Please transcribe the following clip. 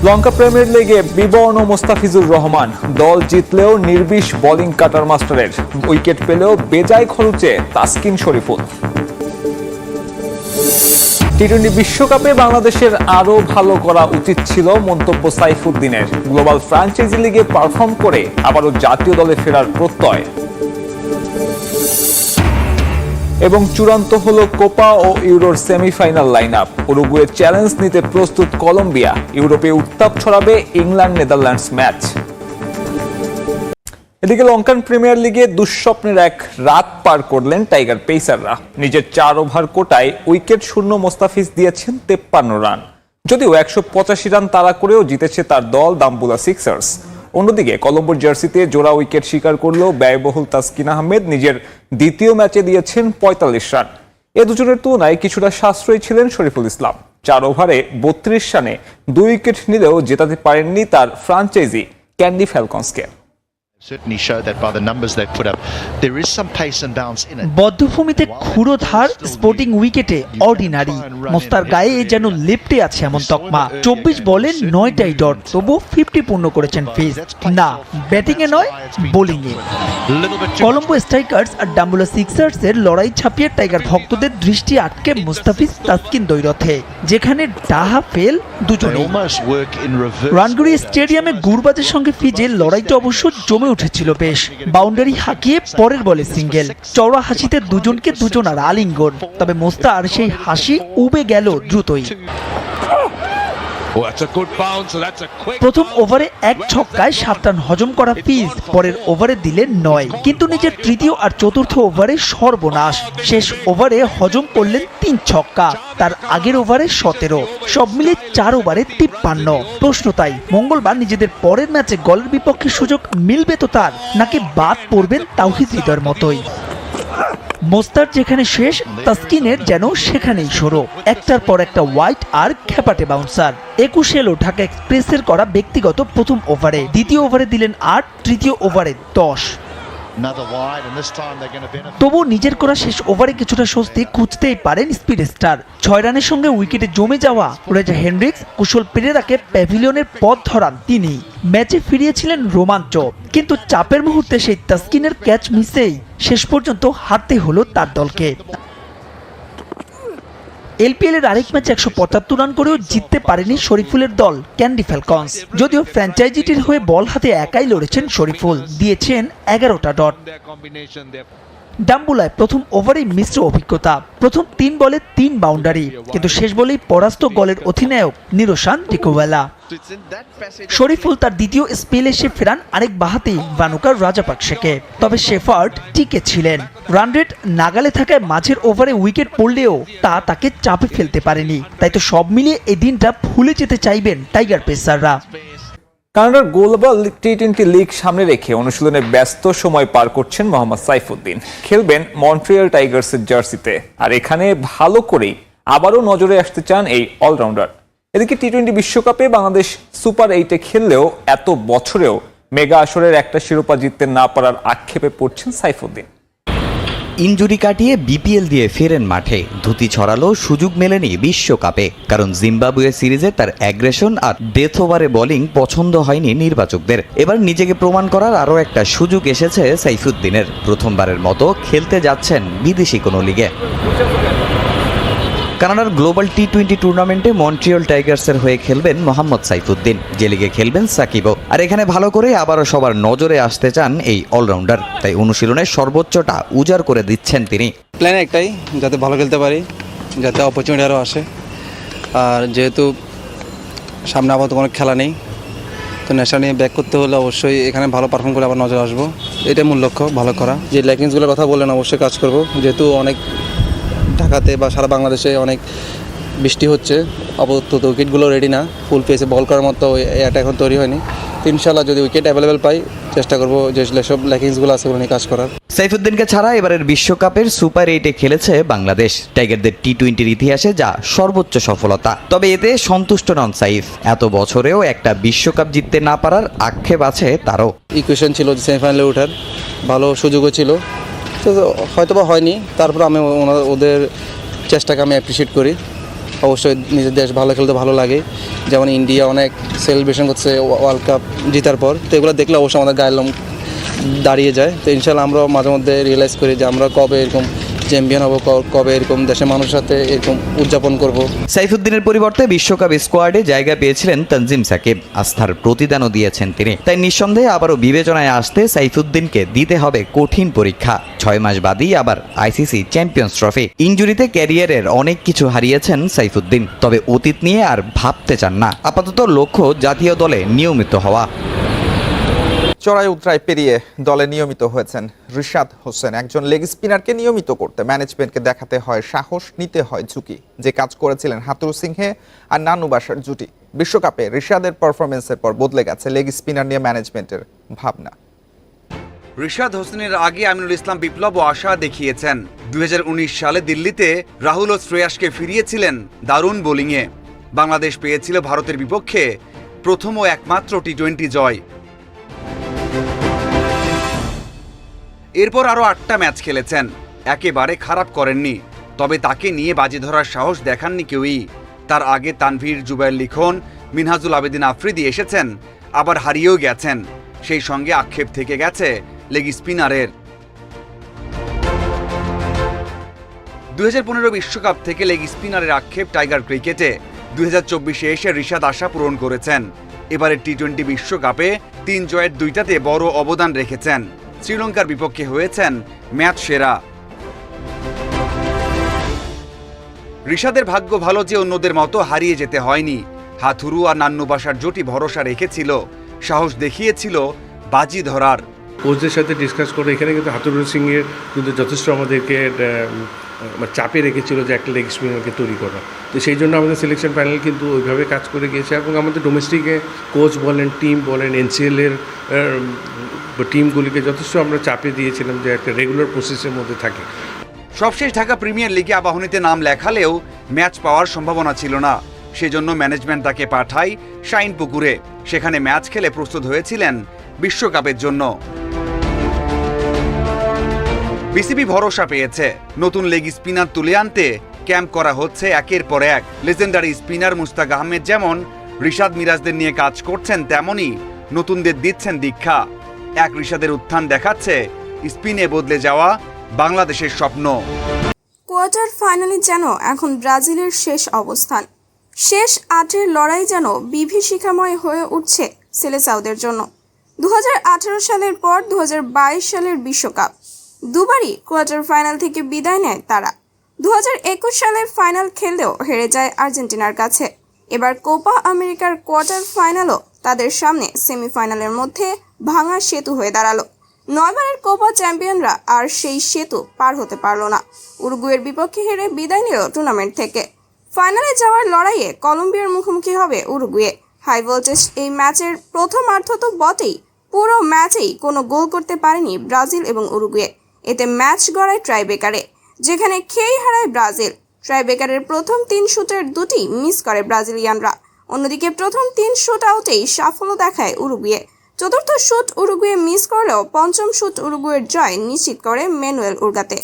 লঙ্কা premier লিগে বিবর্ণ মোস্তাফিজুর রহমান। দল জিতলেও নির্বিষ বোলিং কাটার মাস্টারের, উইকেট পেলেও বেজায় খরচে তাসকিন শরীফুল। টি-20 বিশ্বকাপে বাংলাদেশের আরও ভালো করা উচিত ছিল মন্তব্য সাইফুদ্দিনের। গ্লোবাল ফ্র্যাঞ্চাইজি লিগে পারফর্ম করে আবারও জাতীয় দলে ফেরার প্রত্যয়। এবং চূড়ান্ত হলো কোপা ও ইউরোর semifinal line up. Uruguay challenge নিতে প্রস্তুত কলম্বিয়া। ইউরোপে উত্তাপ ছড়াবে ইংল্যান্ড নেদারল্যান্ডস ম্যাচ। এদিকে লঙ্কান প্রিমিয়ার লিগে দুঃস্বপ্নের এক রাত পার করলেন টাইগার পেসাররা। নিজের 4 ওভার কোটায় উইকেট শূন্য মোস্তাফিজ দিয়েছেন 53 রান। যদিও 185 রান তাড়া করেও জিতেছে তার দল দাম্বুলা সিক্সার্স। অন্যদিকে কলম্বোর জার্সিতে জোড়া উইকেট শিকার করলেও ব্যয়বহুল তাসকিন আহমেদ নিজের দ্বিতীয় ম্যাচে দিয়েছেন 45 রান। এ দুজনের তুলনায় কিছুটা সাশ্রয়ী ছিলেন শরীফুল ইসলাম। 4 ওভারে 32 রানে 2 উইকেট নিলেও জেতাতে পারেননি তার ফ্র্যাঞ্চাইজি ক্যান্ডি ফ্যালকনসকে। বদ্ধভূমিতে ক্ষুরোধার স্পোর্টিং উইকেটে অর্ডিনারি। মোস্তার গায়ে যেন লেপ্টে আছে এমন তকমা। 24 বলে 9টাই ডট, তবু 50 পূর্ণ করেছেন ফিজ। না ব্যাটিংয়ে নয়, বোলিংয়ে। কলম্বো স্ট্রাইকার্স আর ডাম্বুলা সিক্সার্সের লড়াই ছাপিয়ে টাইগার ভক্তদের দৃষ্টি আটকে মুস্তাফিজ তাসকিন দ্বৈরথে, যেখানে ডাহা ফেল দুজনেই। রানগুড়ি স্টেডিয়ামে গুরবাজের সঙ্গে ফিজের লড়াইটা অবশ্য জমে উঠেছিল বেশ। বাউন্ডারি হাঁকিয়ে পরের বলে সিঙ্গেল। চওড়া হাসিতে দুজনকে দুজনার আলিঙ্গন। তবে মোস্তার সেই হাসি উবে গেল দ্রুতই। প্রথম ওভারে 1 ছক্কায় 7 রান হজম করা ফিজ পরের ওভারে দিলেন 9, কিন্তু নিজের তৃতীয় আর চতুর্থ ওভারে সর্বনাশ। শেষ ওভারে হজম করলেন 3 ছক্কা, তার আগের ওভারে 17। সব মিলে 4 ওভারে 53। প্রশ্ন তাই, মঙ্গলবার নিজেদের পরের ম্যাচে গলের বিপক্ষে সুযোগ মিলবে তো তার, নাকি বাদ পড়বেন তাওহিদ হৃদয়ের মতোই? মোস্তার যেখানে শেষ, তাসকিনের যেন সেখানেই শুরু। একটার পর একটা হোয়াইট আর খেপাটে বাউন্সার। 21 এলো ঢাকা এক্সপ্রেসের করা ব্যক্তিগত প্রথম ওভারে। দ্বিতীয় ওভারে দিলেন 8, তৃতীয় ওভারে 10। তবু নিজের করা শেষ ওভারে কিছুটা স্বস্তি খুঁজতেই পারেন স্পিড স্টার। 6 রানের সঙ্গে উইকেটে জমে যাওয়া রেজা হেনরিক্স, কুশল পেরেরাকে প্যাভিলিয়নের পথ ধরান তিনি। ম্যাচে ফিরিয়েছিলেন রোমাঞ্চ, কিন্তু চাপের মুহূর্তে সেই তাসকিনের ক্যাচ মিসেই শেষ পর্যন্ত হারতে হলো তার দলকে। এলপিএল এর আরেক ম্যাচে 175 রান করেও জিততে পারেনি শরীফুলের দল ক্যান্ডি ফ্যালকনস। যদিও ফ্র্যাঞ্চাইজিটির হয়ে বল হাতে একাই লড়েছেন শরীফুল, দিয়েছেন 11টা ডট। ডাম্বুলায় প্রথম ওভারেই মিশ্র অভিজ্ঞতা। প্রথম 3 বলে 3 বাউন্ডারি, কিন্তু শেষ বলেই পরাস্ত গলের অধিনায়ক নিরোশান ডিকোভেলা। শরীফুল তার দ্বিতীয় স্পেলে এসে ফেরান আরেক বাহাতি ভানুকার রাজাপাকসেকে। তবে শেফার্ড টিকে ছিলেন। রান রেট নাগালে থাকায় মাঝের ওভারে উইকেট পড়লেও তা তাকে চাপে ফেলতে পারেনি। তাই তো সব মিলিয়ে এই দিনটা ভুলে যেতে চাইবেন টাইগার পেসাররা। কানাডার গ্লোবাল টি-20 লিগ সামনে রেখে অনুশীলনে ব্যস্ত সময় পার করছেন মোহাম্মদ সাইফুদ্দিন। খেলবেন মন্ট্রিয়াল টাইগার্সের জার্সিতে, আর এখানে ভালো করেই আবারও নজরে আসতে চান এই অলরাউন্ডার। এদিকে টি-20 বিশ্বকাপে বাংলাদেশ সুপার 8-এ খেললেও এত বছরেও মেগা আসরের একটা শিরোপা জিততে না পারার আক্ষেপে পড়ছেন সাইফুদ্দিন। ইনজুরি কাটিয়ে বিপিএল দিয়ে ফেরেন মাঠে। ধুতি ছড়ালো, সুযোগ মেলেনি বিশ্বকাপে, কারণ জিম্বাবুয়ে সিরিজে তার অ্যাগ্রেশন আর ডেথ ওভারে বোলিং পছন্দ হয়নি নির্বাচকদের। এবার নিজেকে প্রমাণ করার আরও একটা সুযোগ এসেছে সাইফুদ্দিনের। প্রথমবারের মতো খেলতে যাচ্ছেন বিদেশি কোনো লিগে। কানাডার গ্লোবাল টি-20 টুর্নামেন্টে মন্ট্রিয়াল টাইগার্সের হয়ে খেলবেন মোহাম্মদ সাইফুদ্দিন, যে লিগে খেলবেন সাকিবও। আর এখানে ভালো করে আবারও সবার নজরে আসতে চান এই অলরাউন্ডার। তাই অনুশীলনের সর্বোচ্চটা উজাড় করে দিচ্ছেন তিনি। প্ল্যান একটাই, যাতে ভালো খেলতে পারি, যাতে অপরচুনিটি আরও আসে। আর যেহেতু সামনে আপাতত কোনো খেলা নেই, তো নেশা নিয়ে ব্যাক করতে হলে অবশ্যই এখানে ভালো পারফর্ম করে আবার নজরে আসবো। এটাই মূল লক্ষ্য, ভালো করা। যে ল্যাকিংসগুলোর কথা বললেন, অবশ্যই কাজ করব। যেহেতু অনেক ঢাকাতে বা সারা বাংলাদেশে অনেক বৃষ্টি হচ্ছে, আপাতত উইকেটগুলো রেডি না, ফুল পেসে বল করার মতো এটা এখন তৈরি হয়নি। তো ইনশাল্লাহ যদি উইকেট অ্যাভেলেবেল পাই, চেষ্টা করবো যে সব ল্যাকিংসগুলো আছে ওগুলো নিয়ে কাজ করার। সাইফুদ্দিনকে ছাড়া এবারের বিশ্বকাপের সুপার 8-এ খেলেছে বাংলাদেশ। টাইগারদের টি-20-র ইতিহাসে যা সর্বোচ্চ সফলতা। তবে এতে সন্তুষ্ট নন সাইফ। এত বছরেও একটা বিশ্বকাপ জিততে না পারার আক্ষেপ আছে তারও। ইকুয়েশন ছিল যে সেমিফাইনালে ওঠার, ভালো সুযোগও ছিল, তো হয়তো বা হয়নি। তারপর আমি ওদের চেষ্টাকে আমি অ্যাপ্রিসিয়েট করি। অবশ্যই নিজের দেশ ভালো খেলতে ভালো লাগে। যেমন ইন্ডিয়া অনেক সেলিব্রেশন করছে ওয়ার্ল্ড কাপ জেতার পর, তো এগুলো দেখলে অবশ্যই আমাদের গায়ের লোম দাঁড়িয়ে যায়। তো ইনশাল্লাহ আমরা মাঝে মধ্যে রিয়েলাইজ করি যে আমরা কবে এরকম চ্যাম্পিয়ন হব, কবে এরকম দেশের মানুষের সাথে এরকম উদযাপন করব। সাইফুদ্দিনের পরিবর্তে বিশ্বকাপ স্কোয়াডে জায়গা পেয়েছিলেন তানজিম সাকিব, আস্থার প্রতিদানও দিয়েছেন তিনি। তাই নিঃসন্দেহে আবারও বিবেচনায় আসতে সাইফুদ্দিনকে দিতে হবে কঠিন পরীক্ষা। 6 মাস বাদেই আবার আইসিসি চ্যাম্পিয়ন্স ট্রফি। ইনজুরিতে ক্যারিয়ারের অনেক কিছু হারিয়েছেন সাইফুদ্দিন, তবে অতীত নিয়ে আর ভাবতে চান না। আপাতত লক্ষ্য জাতীয় দলে নিয়মিত হওয়া। চড়াই উতরাই পেরিয়ে দলে নিয়মিত হয়েছেন রিশাদ হোসেন। একজন লেগ স্পিনারকে নিয়মিত করতে ম্যানেজমেন্টকে দেখাতে হয় সাহস, নিতে হয় ঝুঁকি, যে কাজ করেছিলেন হাতুরু সিংহে আর নানু বাসার জুটি। বিশ্বকাপে রিশাদের পারফরমেন্সের পর বদলে গেছে লেগ স্পিনার নিয়ে ম্যানেজমেন্টের ভাবনা। রিশাদ হোসেনের আগে আমিনুল ইসলাম বিপ্লবও আশা দেখিয়েছেন। 2019 সালে দিল্লিতে রাহুল ও শ্রেয়াসকে ফিরিয়েছিলেন দারুণ বোলিংয়ে। বাংলাদেশ পেয়েছিল ভারতের বিপক্ষে প্রথম ও একমাত্র টি-20 জয়। এরপর আরও 8টা ম্যাচ খেলেছেন, একেবারে খারাপ করেননি। তবে তাকে নিয়ে বাজি ধরার সাহস দেখাননি কেউই। তার আগে তানভীর, জুবায়ের লিখন, মিনহাজুল আবেদিন আফ্রিদি এসেছেন, আবার হারিয়েও গেছেন। সেই সঙ্গে আক্ষেপ থেকে গেছে লেগ স্পিনারের। 2015 বিশ্বকাপ থেকে লেগ স্পিনারের আক্ষেপ টাইগার ক্রিকেটে। 2024-এ এসে রিশাদ আশা পূরণ করেছেন। এবারের টি-20 বিশ্বকাপে 3 জয়ের 2টাতে বড় অবদান রেখেছেন। শ্রীলঙ্কার বিপক্ষে হয়েছেন ম্যাচ সেরা। রিশাদের ভাগ্য ভালো যে অন্যদের মতো হারিয়ে যেতে হয়নি। হাথুরু আর নান্নু বাসার জুটি ভরসা রেখেছিল, সাহস দেখিয়েছিল বাজি ধরার। কোচদের সাথে ডিসকাস করে এখানে কিন্তু হাতুরু সিংয়ের কিন্তু যথেষ্ট আমাদেরকে চাপে রেখেছিল যে একটা লেগ স্পিনারকে তৈরি করা। তো সেই জন্য আমাদের সিলেকশন প্যানেল কিন্তু ওইভাবে কাজ করে গিয়েছে, এবং আমাদের ডোমেস্টিকে কোচ বলেন, টিম বলেন, এনসিএলের টিমগুলিকে যথেষ্ট আমরা চাপে দিয়েছিলাম যে একটা রেগুলার প্রসেসের মধ্যে থাকে। সবশেষ ঢাকা প্রিমিয়ার লিগে আবাহনীতে নাম লেখালেও ম্যাচ পাওয়ার সম্ভাবনা ছিল না। সেজন্য ম্যানেজমেন্ট তাকে পাঠায় শাইনপুকুরে। সেখানে ম্যাচ খেলে প্রস্তুত হয়েছিলেন বিশ্বকাপের জন্য। বিসিবি ভরসা পেয়েছে, নতুন লেগ স্পিনার তুলে আনতে ক্যাম্প করা হচ্ছে একের পর এক। লেজেন্ডারি স্পিনার মুস্তাক আহমেদ যেমন রিশাদ মিরাজদের নিয়ে কাজ করছেন, তেমনই নতুনদের দিচ্ছেন দীক্ষা। এক রিশাদের উত্থান দেখাচ্ছে স্পিনে বদলে যাওয়া বাংলাদেশের স্বপ্ন। কোয়ার্টার ফাইনালে যেন এখন ব্রাজিলের শেষ অবস্থান। শেষ 8-এর লড়াই যেন বিভীষিকাময় হয়ে উঠছে সেলেসাওদের জন্য। 2018 সালের পর 2022 সালের বিশ্বকাপ দুবারই কোয়ার্টার ফাইনাল থেকে বিদায় নেয় তারা। 2021 সালের ফাইনাল খেললেও হেরে যায় আর্জেন্টিনার কাছে। এবার কোপা আমেরিকার কোয়ার্টার ফাইনালও তাদের সামনে সেমিফাইনালের মধ্যে ভাঙা সেতু হয়ে দাঁড়ালো। 9 বারের কোপা চ্যাম্পিয়নরা আর সেই সেতু পার হতে পারল না। উরুগুয়ের বিপক্ষে হেরে বিদায় নিল টুর্নামেন্ট থেকে। ফাইনালে যাওয়ার লড়াইয়ে কলম্বিয়ার মুখোমুখি হবে উরুগুয়ে। হাই ভোল্টেজ এই ম্যাচের প্রথমার্ধ তো বটেই, পুরো ম্যাচেই কোনো গোল করতে পারেনি ব্রাজিল এবং উরুগুয়ে। এতে ম্যাচ গড়ায় ট্রাইবেকারে, যেখানে খেয়েই হারায় ব্রাজিল। ট্রাইবেকারের প্রথম 3 শুটের 2টি মিস করে ব্রাজিলিয়ানরা। অন্যদিকে প্রথম 3 শুট আউটেই সাফল্য দেখায় উরুগুয়ে। চতুর্থ শুট উরুগুয়ে মিস করলেও পঞ্চম শুট উরুগুয়ের জয় নিশ্চিত করে ম্যানুয়েল উরগাতে।